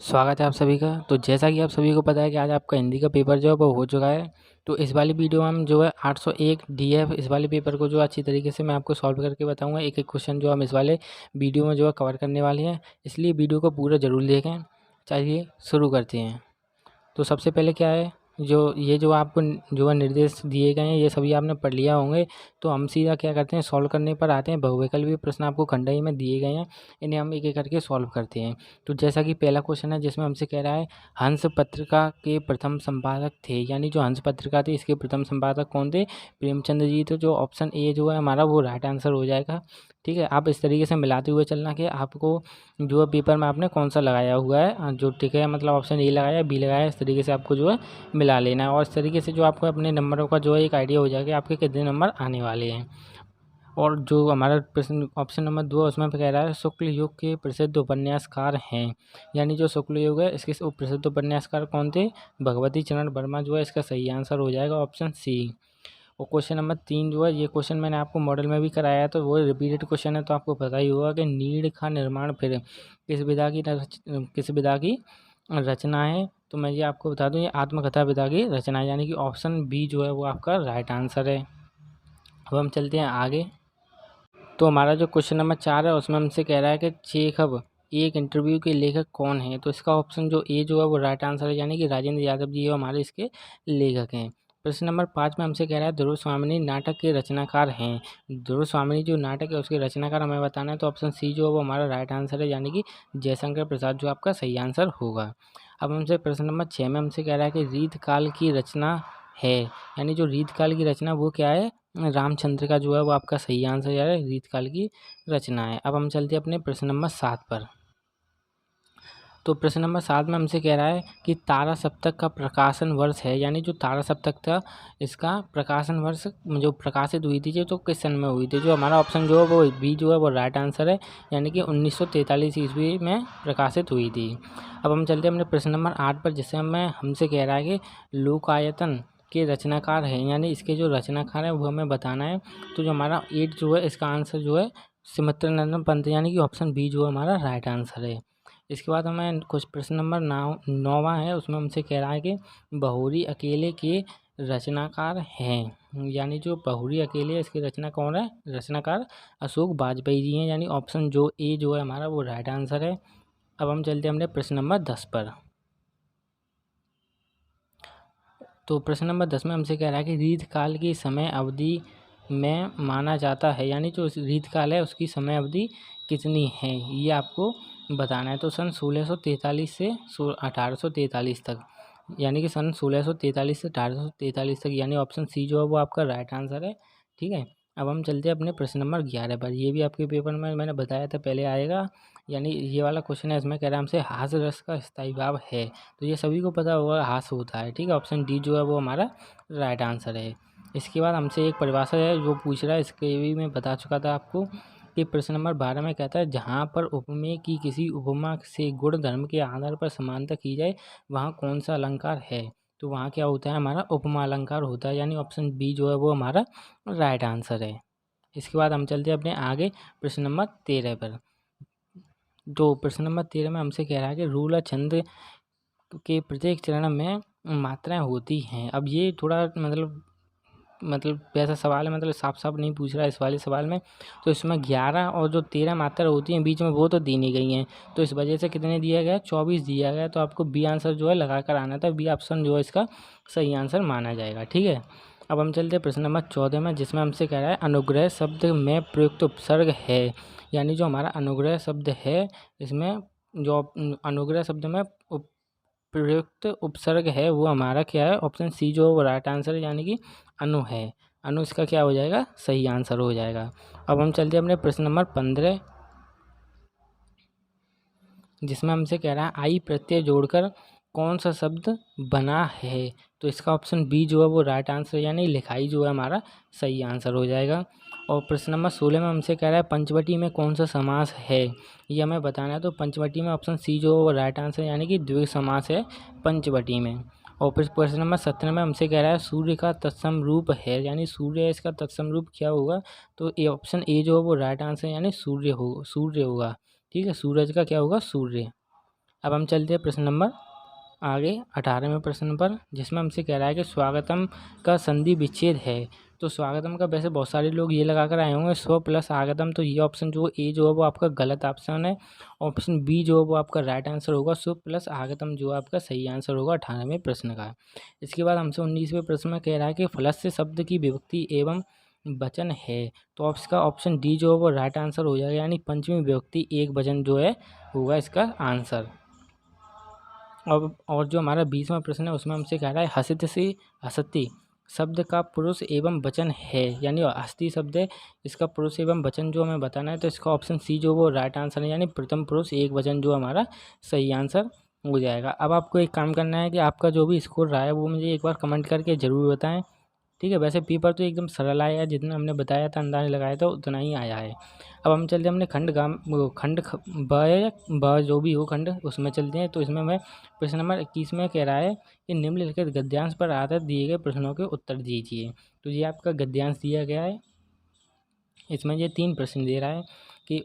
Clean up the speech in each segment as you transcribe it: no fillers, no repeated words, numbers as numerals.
स्वागत है आप सभी का। तो जैसा कि आप सभी को पता है कि आज आपका हिंदी का पेपर जो है वो हो चुका है। तो इस वाली वीडियो में हम जो है 801 डीएफ इस वाले पेपर को जो अच्छी तरीके से मैं आपको सॉल्व करके बताऊंगा। एक एक क्वेश्चन जो हम इस वाले वीडियो में जो है कवर करने वाले हैं, इसलिए वीडियो को पूरा ज़रूर देखें। चलिए शुरू करते हैं। तो सबसे पहले क्या है, जो आपको जो है निर्देश दिए गए हैं ये सभी आपने पढ़ लिया होंगे। तो हम सीधा क्या करते हैं, सॉल्व करने पर आते हैं। बहुविकल्पीय प्रश्न आपको खंडई में दिए गए हैं, इन्हें हम एक एक करके सॉल्व करते हैं। तो जैसा कि पहला क्वेश्चन है जिसमें हमसे कह रहा है हंस पत्रिका के प्रथम संपादक थे, यानी जो हंस पत्रिका थी इसके प्रथम संपादक कौन थे? प्रेमचंद जी। तो जो ऑप्शन ए जो है हमारा वो राइट आंसर हो जाएगा। ठीक है, आप इस तरीके से मिलाते हुए चलना कि आपको जो है पेपर में आपने कौन सा लगाया हुआ है, जो ठीक है मतलब ऑप्शन ए लगाया बी लगाया, इस तरीके से आपको जो है मिला लेना है। और इस तरीके से जो आपको अपने नंबरों का जो है एक आइडिया हो जाएगा कि आपके कितने नंबर आने वाले हैं। और जो हमारा प्रश्न ऑप्शन नंबर 2 है उसमें कह रहा है शुक्ल युग के प्रसिद्ध उपन्यासकार हैं, यानी जो शुक्ल युग है इसके प्रसिद्ध उपन्यासकार कौन थे? भगवती चरण वर्मा जो है इसका सही आंसर हो जाएगा ऑप्शन सी। और क्वेश्चन नंबर 3 जो है ये क्वेश्चन मैंने आपको मॉडल में भी कराया है, तो वो रिपीटेड क्वेश्चन है, तो आपको पता ही होगा कि नीड़ का निर्माण फिर किस विधा की रचना है? तो मैं ये आपको बता दूं, ये आत्मकथा विधा की रचना है, यानी कि ऑप्शन बी जो है वो आपका राइट आंसर है। अब हम चलते हैं आगे। तो हमारा जो क्वेश्चन नंबर 4 है उसमें हमसे कह रहा है कि चेखव एक इंटरव्यू के लेखक कौन है? तो इसका ऑप्शन जो ए जो है वो राइट आंसर है, यानी कि राजेंद्र यादव जी हमारे इसके लेखक हैं। प्रश्न नंबर 5 में हमसे कह रहा है ध्रुव स्वामिनी नाटक के रचनाकार हैं। ध्रुव स्वामिनी जो नाटक है उसके रचनाकार हमें बताना है, तो ऑप्शन सी जो है वो हमारा राइट आंसर है, यानी कि जयशंकर प्रसाद जो आपका सही आंसर होगा। अब हमसे प्रश्न नंबर 6 में हमसे कह रहा है कि रीतकाल की रचना है, यानी जो रीतकाल की रचना वो क्या है? रामचंद्र का जो है वो आपका सही आंसर है, रीतकाल की रचना है। अब हम चलते हैं अपने प्रश्न नंबर 7 पर। तो प्रश्न नंबर 7 में हमसे कह रहा है कि तारा सप्तक का प्रकाशन वर्ष है, यानी जो तारा सप्तक था इसका प्रकाशन वर्ष जो प्रकाशित हुई थी जो तो किस सन में हुई थी? जो हमारा ऑप्शन जो है वो बी जो है वो राइट आंसर है, यानी कि 1943 ईस्वी में प्रकाशित हुई थी। अब हम चलते हैं अपने प्रश्न नंबर 8 पर, जिससे हमसे कह रहा है कि लोकायतन के रचनाकार हैं, यानी इसके जो रचनाकार हैं वो हमें बताना है। तो जो हमारा 8 जो है इसका आंसर जो है सुमित्रानंदन पंत, यानी कि ऑप्शन बी जो है हमारा राइट आंसर है। इसके बाद हमें कुछ प्रश्न नंबर 9वां है, उसमें हमसे कह रहा है कि बहुरी अकेले के रचनाकार हैं, यानी जो बहुरी अकेले इसकी रचना कौन है? रचनाकार अशोक वाजपेयी जी हैं, यानी ऑप्शन जो ए जो है हमारा वो राइट आंसर है। अब हम चलते हैं अपने प्रश्न नंबर 10 पर। तो प्रश्न नंबर 10 में हमसे कह रहा है कि रीतकाल की समय अवधि में माना जाता है, यानी जो रीतकाल है उसकी समय अवधि कितनी है ये आपको बताना है। तो सन 1643 से 1843 तक, यानी कि सन 1643 से 1843 तक, यानी ऑप्शन सी जो है वो आपका राइट आंसर है। ठीक है, अब हम चलते हैं अपने प्रश्न नंबर 11 पर। ये भी आपके पेपर में मैंने बताया था पहले आएगा, यानी ये वाला क्वेश्चन है, इसमें कह रहा है हमसे हास्य रस का स्थायी भाव है। तो ये सभी को पता होगा हास्य होता है। ठीक है, ऑप्शन डी जो है वो हमारा राइट आंसर है। इसके बाद हमसे एक परिभाषा है जो पूछ रहा है, इसके भी मैं बता चुका था आपको कि प्रश्न नंबर 12 में कहता है जहाँ पर उपमेय की किसी उपमा से गुण धर्म के आधार पर समानता की जाए वहाँ कौन सा अलंकार है? तो वहाँ क्या होता है? हमारा उपमा अलंकार होता है, यानी ऑप्शन बी जो है वो हमारा राइट आंसर है। इसके बाद हम चलते हैं अपने आगे प्रश्न नंबर 13 पर। तो प्रश्न नंबर 13 में हमसे कह रहा है कि रूल और छंद के प्रत्येक चरण में मात्राएं होती हैं। अब ये थोड़ा मतलब वैसा सवाल है, मतलब साफ साफ नहीं पूछ रहा है इस वाले सवाल में। तो इसमें 11 और जो 13 मात्रा होती हैं बीच में वो तो दी नहीं गई हैं, तो इस वजह से कितने दिया गया? 24 दिया गया। तो आपको बी आंसर जो है लगा कर आना था, बी ऑप्शन जो है इसका सही आंसर माना जाएगा। ठीक है, अब हम चलते हैं प्रश्न नंबर 14 में, जिसमें हमसे कह रहा है अनुग्रह शब्द में प्रयुक्त उपसर्ग है, यानी जो हमारा अनुग्रह शब्द है इसमें जो अनुग्रह शब्द में प्रयुक्त उपसर्ग है वो हमारा क्या है? ऑप्शन सी जो वो राइट आंसर है, यानी कि अनु है। अनु इसका क्या हो जाएगा? सही आंसर हो जाएगा। अब हम चलते हैं अपने प्रश्न नंबर 15, जिसमें हमसे कह रहा है आई प्रत्यय जोड़कर कौन सा शब्द बना है? तो इसका ऑप्शन बी जो है वो राइट आंसर, यानी लिखाई जो है हमारा सही आंसर हो जाएगा। और प्रश्न नंबर 16 में हमसे कह रहा है पंचवटी में कौन सा समास है, ये हमें बताना है। तो पंचवटी में ऑप्शन सी जो है वो राइट आंसर, यानी कि द्विगु समास है पंचवटी में। और फिर प्रश्न नंबर 17 में हमसे कह रहा है सूर्य का तत्सम रूप है, यानी सूर्य इसका तत्सम रूप क्या होगा? तो ये ऑप्शन ए जो है वो राइट आंसर, यानी सूर्य होगा। ठीक है, सूरज का क्या होगा? सूर्य। अब हम चलते हैं प्रश्न नंबर आगे 18वें प्रश्न पर, जिसमें हमसे कह रहा है कि स्वागतम का संधि विच्छेद है। तो स्वागतम का वैसे बहुत सारे लोग ये लगा कर आए होंगे स्व प्लस आगतम, तो ये ऑप्शन जो ए जो है वो आपका गलत ऑप्शन है। ऑप्शन बी जो है वो आपका राइट आंसर होगा, स्व प्लस आगतम जो आपका सही आंसर होगा 18वें प्रश्न का। इसके बाद हमसे 19वें प्रश्न में कह रहा है कि फलस्य शब्द की विभक्ति एवं वचन है। तो इसका ऑप्शन डी जो है वो राइट आंसर हो जाएगा, यानी पंचमी विभक्ति एक वचन जो है होगा इसका आंसर। और जो हमारा 20वां प्रश्न है उसमें हमसे कह रहा है हसित से हसती शब्द का पुरुष एवं वचन है, यानी हस्ती शब्द है, इसका पुरुष एवं वचन जो हमें बताना है। तो इसका ऑप्शन सी जो वो राइट आंसर है, यानी प्रथम पुरुष एक वचन जो हमारा सही आंसर हो जाएगा। अब आपको एक काम करना है कि आपका जो भी स्कोर रहा है वो मुझे एक बार कमेंट करके ज़रूर बताएं, ठीक है। वैसे पेपर तो एकदम सरल आया है, जितना हमने बताया था अंदाज़ लगाया था उतना ही आया है। अब हम चलते हैं हमने खंड ब जो भी हो खंड उसमें चलते हैं। तो इसमें मैं प्रश्न नंबर 21 में कह रहा है कि निम्नलिखित गद्यांश पर आधारित दिए गए प्रश्नों के उत्तर दीजिए। तो ये आपका गद्यांश दिया गया है, इसमें ये 3 प्रश्न दे रहा है कि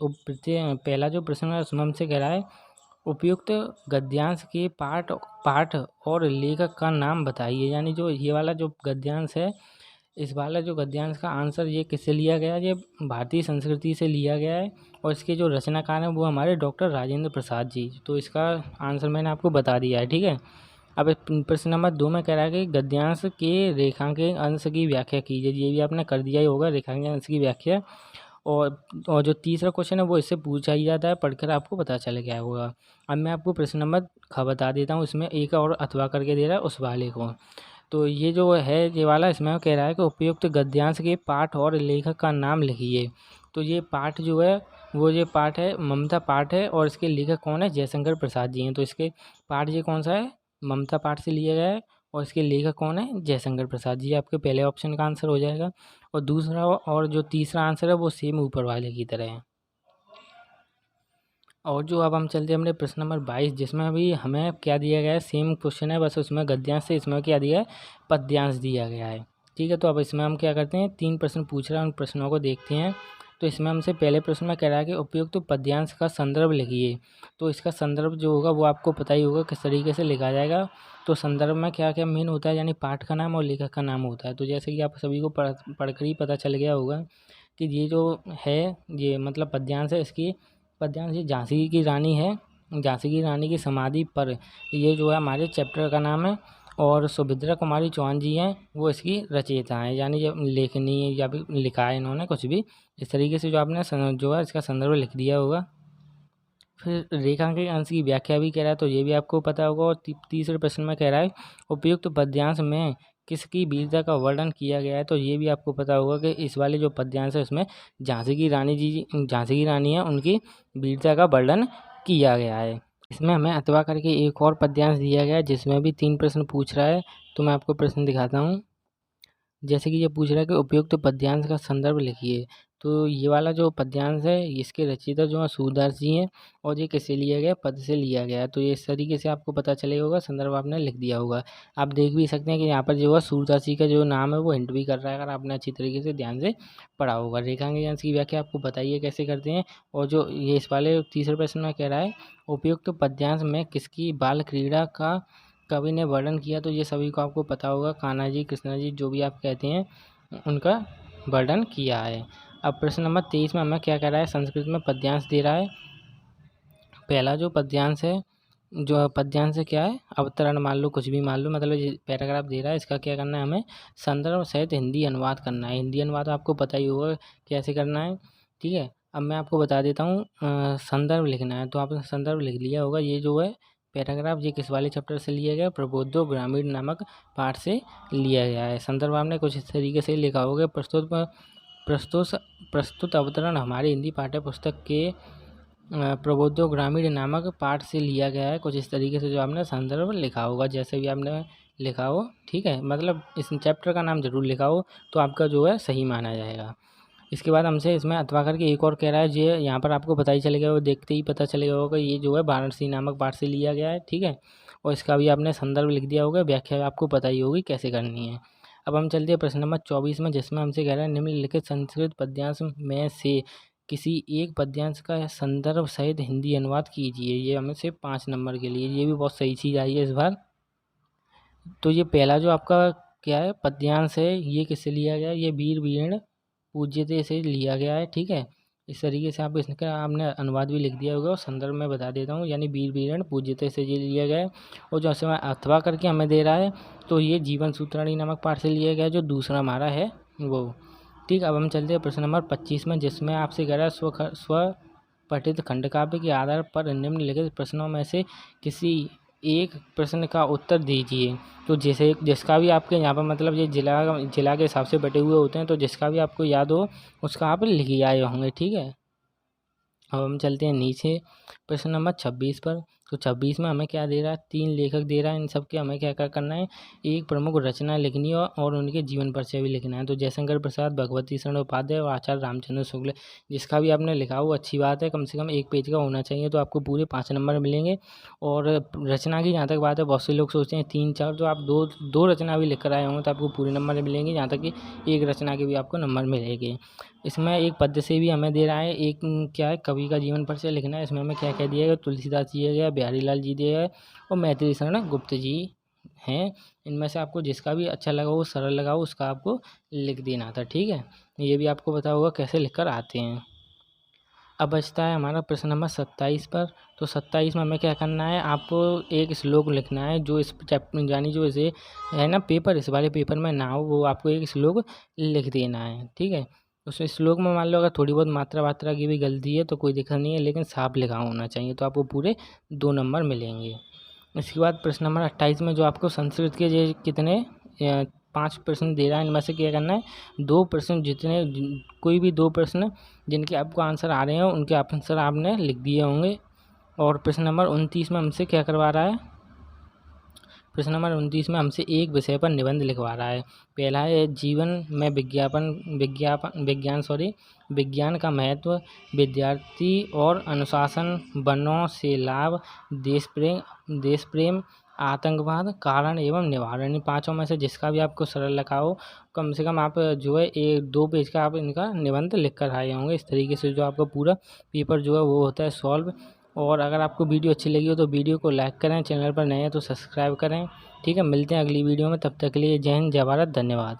पहला जो प्रश्न है उसमें हमसे कह रहा है उपयुक्त गद्यांश के पाठ और लेखक का नाम बताइए। यानी जो ये वाला जो गद्यांश है, इस वाला जो गद्यांश का आंसर ये किससे लिया गया है, ये भारतीय संस्कृति से लिया गया है और इसके जो रचनाकार हैं वो हमारे डॉक्टर राजेंद्र प्रसाद जी। तो इसका आंसर मैंने आपको बता दिया है, ठीक है। अब प्रश्न नंबर 2 में कह रहा है कि गद्यांश के रेखांकन अंश की व्याख्या कीजिए। ये भी आपने कर दिया ही होगा, रेखांकन अंश की व्याख्या। और जो तीसरा क्वेश्चन है वो इससे पूछा ही जाता है, पढ़कर आपको पता चल गया होगा। अब मैं आपको प्रश्न नंबर बता देता हूँ, इसमें एक और अथवा करके दे रहा है उस वाले को। तो ये जो है ये वाला इसमें कह रहा है कि उपयुक्त गद्यांश के पाठ और लेखक का नाम लिखिए। तो ये पाठ जो है वो ये पाठ है ममता पाठ है, और इसके लेखक कौन है, जयशंकर प्रसाद जी हैं। तो इसके पाठ ये कौन सा है, ममता पाठ से लिया गया है, और इसके लेखक कौन है, जयशंकर प्रसाद जी। आपके पहले ऑप्शन का आंसर हो जाएगा। और दूसरा और जो तीसरा आंसर है वो सेम ऊपर वाले की तरह है। और जो अब हम चलते हैं अपने प्रश्न नंबर 22, जिसमें अभी हमें क्या दिया गया है, सेम क्वेश्चन है, बस उसमें गद्यांश से इसमें क्या दिया है, पद्यांश दिया गया है, ठीक है। तो अब इसमें हम क्या करते हैं, 3 प्रश्न पूछ रहा है, उन प्रश्नों को देखते हैं। तो इसमें हमसे पहले प्रश्न में कह रहा है कि उपयुक्त पद्यांश का संदर्भ लिखिए। तो इसका संदर्भ जो होगा वो आपको पता ही होगा किस तरीके से लिखा जाएगा। तो संदर्भ में क्या क्या मेन होता है, यानी पाठ का नाम और लेखक का नाम होता है। तो जैसे कि आप सभी को पढ़कर ही पता चल गया होगा कि ये जो है ये मतलब पद्यांश है, इसकी पद्यांश ये झांसी की रानी है, झांसी की रानी की समाधि पर ये जो है हमारे चैप्टर का नाम है। और सुभद्रा कुमारी चौहान जी हैं वो इसकी रचयिता हैं, यानी जब लेखनी या भी लिखा है इन्होंने कुछ भी इस तरीके से जो आपने जो है इसका संदर्भ लिख दिया होगा। फिर रेखांकन अंश की व्याख्या भी कह रहा है, तो ये भी आपको पता होगा। और तीसरे प्रश्न में कह रहा है उपयुक्त पद्यांश में किसकी वीरता का वर्णन किया गया है। तो ये भी आपको पता होगा कि इस वाले जो पद्यांश है उसमें झांसी की रानी है उनकी वीरता का वर्णन किया गया है। इसमें हमें अथवा करके एक और पद्यांश दिया गया है जिसमें भी 3 प्रश्न पूछ रहा है। तो मैं आपको प्रश्न दिखाता हूँ। जैसे कि ये पूछ रहा है कि उपयुक्त पद्यांश का संदर्भ लिखिए। तो ये वाला जो पद्यांश है इसके रचयिता जो है सूरदास जी हैं, और ये किससे लिया गया, पद से लिया गया है। तो ये इस तरीके से आपको पता चलेगा होगा, संदर्भ आपने लिख दिया होगा। आप देख भी सकते हैं कि यहाँ पर जो है सूरदास जी का जो नाम है वो हिंट भी कर रहा है, अगर आपने अच्छी तरीके से ध्यान से पढ़ा होगा। रेखांकन अंश की व्याख्या आपको बताइए कैसे करते हैं। और जो ये इस वाले तीसरे प्रश्न में कह रहा है उपयुक्त पद्यांश में किसकी बाल क्रीड़ा का कवि ने वर्णन किया। तो ये सभी को आपको पता होगा, कान्हा जी, कृष्णा जी, जो भी आप कहते हैं उनका वर्णन किया है। अब प्रश्न नंबर 23 में हमें क्या कह रहा है, संस्कृत में पद्यांश दे रहा है। पहला जो पद्यांश है, जो पद्यांश है क्या है, अवतरण मान लो, कुछ भी मान लो, मतलब ये पैराग्राफ दे रहा है, इसका क्या करना है, हमें संदर्भ सहित हिंदी अनुवाद करना है। हिंदी अनुवाद आपको पता ही होगा कैसे करना है, ठीक है। अब मैं आपको बता देता हूँ, संदर्भ लिखना है। तो आपने संदर्भ लिख लिया होगा। ये जो है पैराग्राफ ये किस वाले चैप्टर से लिया गया, प्रबोधो ग्रामीण नामक पाठ से लिया गया है। संदर्भ आपने कुछ इस तरीके से लिखा होगा। प्रस्तुत अवतरण हमारी हिंदी पाठ्य पुस्तक के प्रबोधो ग्रामीण नामक पाठ से लिया गया है। कुछ इस तरीके से जो आपने संदर्भ लिखा होगा, जैसे भी आपने लिखा हो, ठीक है, मतलब इस चैप्टर का नाम जरूर लिखा हो तो आपका जो है सही माना जाएगा। इसके बाद हमसे इसमें अथवा करके एक और कह रहा है, ये यहाँ पर आपको पता ही चलेगा, वो देखते ही पता चलेगा होगा, ये जो है वाराणसी नामक पाठ से लिया गया है, ठीक है। और इसका भी आपने संदर्भ लिख दिया होगा, व्याख्या आपको पता ही होगी कैसे करनी है। अब हम चलते हैं प्रश्न नंबर 24 में, जिसमें हमसे कह रहा है निम्नलिखित संस्कृत पद्यांश में से किसी एक पद्यांश का संदर्भ सहित हिंदी अनुवाद कीजिए। ये हमें सिर्फ 5 नंबर के लिए, ये भी बहुत सही चीज़ आई है इस बार। तो ये पहला जो आपका क्या है पद्यांश है, ये किससे लिया गया है? ये वीर वीरेण पूज्यते से लिया गया है, ठीक है। इस तरीके से आप इसका आपने अनुवाद भी लिख दिया होगा और संदर्भ में बता देता हूँ, यानी वीर वीरेण पूज्यते से ये लिया गया है। और जो समय अथवा करके हमें दे रहा है, तो ये जीवन सूत्राणी नामक पाठ से लिया गया है, जो दूसरा हमारा है वो। ठीक, अब हम चलते हैं प्रश्न नंबर 25 में, जिसमें आपसे कह रहा है स्व पठित खंडकाव्य के आधार पर निम्नलिखित प्रश्नों में से किसी एक प्रश्न का उत्तर दीजिए। तो जैसे जिसका भी आपके यहाँ पर मतलब ये जिला के हिसाब से बटे हुए होते हैं, तो जिसका भी आपको याद हो उसका आप लिख ही आए होंगे, ठीक है। अब हम चलते हैं नीचे प्रश्न नंबर 26 पर। तो 26 में हमें क्या दे रहा है? 3 लेखक दे रहा है, इन सब के हमें क्या क्या करना है? एक प्रमुख रचना लिखनी है और उनके जीवन परिचय भी लिखना है। तो जयशंकर प्रसाद, भगवती शरण उपाध्याय और आचार्य रामचंद्र शुक्ल, जिसका भी आपने लिखा हो अच्छी बात है, कम से कम 1 पेज का होना चाहिए, तो आपको पूरे 5 नंबर मिलेंगे। और रचना की जहाँ तक बात है, बहुत से लोग सोचते हैं 3-4, तो आप दो रचना भी लिख कर आए होंगे तो आपको पूरे नंबर मिलेंगे, यहाँ तक कि एक रचना के भी आपको नंबर मिलेंगे। इसमें एक पद्य से भी हमें दे रहा है, एक क्या है कवि का जीवन परिचय लिखना है। इसमें हमें क्या क्या दिया गया? तुलसीदास जी दिया गया, बिहारी लाल जी दिया गया और मैथिली शरण गुप्त जी हैं। इनमें से आपको जिसका भी अच्छा लगा हो, सरल लगा हो, उसका आपको लिख देना था, ठीक है। ये भी आपको पता होगा कैसे लिख कर आते हैं। अब बचता है हमारा प्रश्न नंबर 27 पर। तो 27 में हमें क्या करना है? आपको एक श्लोक लिखना है, जो इस चैप्टर यानी जो इसे है ना पेपर, इस वाले पेपर में ना हो, वो आपको एक श्लोक लिख देना है, ठीक है। उस श्लोक में मान लो अगर थोड़ी बहुत मात्रा वात्रा की भी गलती है तो कोई दिक्कत नहीं है, लेकिन साफ लिखा होना चाहिए, तो आपको पूरे 2 नंबर मिलेंगे। इसके बाद प्रश्न नंबर 28 में जो आपको संस्कृत के जो कितने 5 प्रश्न दे रहा है, इनमें से क्या करना है? 2 प्रश्न कोई भी 2 प्रश्न जिनके आपको आंसर आ रहे हैं उनके आंसर आपने लिख दिए होंगे। और प्रश्न नंबर 29 में हमसे क्या करवा रहा है? प्रश्न नंबर 29 में हमसे एक विषय पर निबंध लिखवा रहा है। पहला है जीवन में विज्ञान का महत्व, विद्यार्थी और अनुशासन, वनों से लाभ, देश प्रेम, आतंकवाद, कारण एवं निवारण। इन 5 में से जिसका भी आपको सरल लगा हो, कम से कम आप जो है 1-2 पेज का आप इनका निबंध लिख कर आए होंगे। इस तरीके से जो आपका पूरा पेपर जो है वो होता है सॉल्व। और अगर आपको वीडियो अच्छी लगी हो तो वीडियो को लाइक करें, चैनल पर नए हैं तो सब्सक्राइब करें, ठीक है। मिलते हैं अगली वीडियो में, तब तक के लिए जय हिंद, जय भारत, धन्यवाद।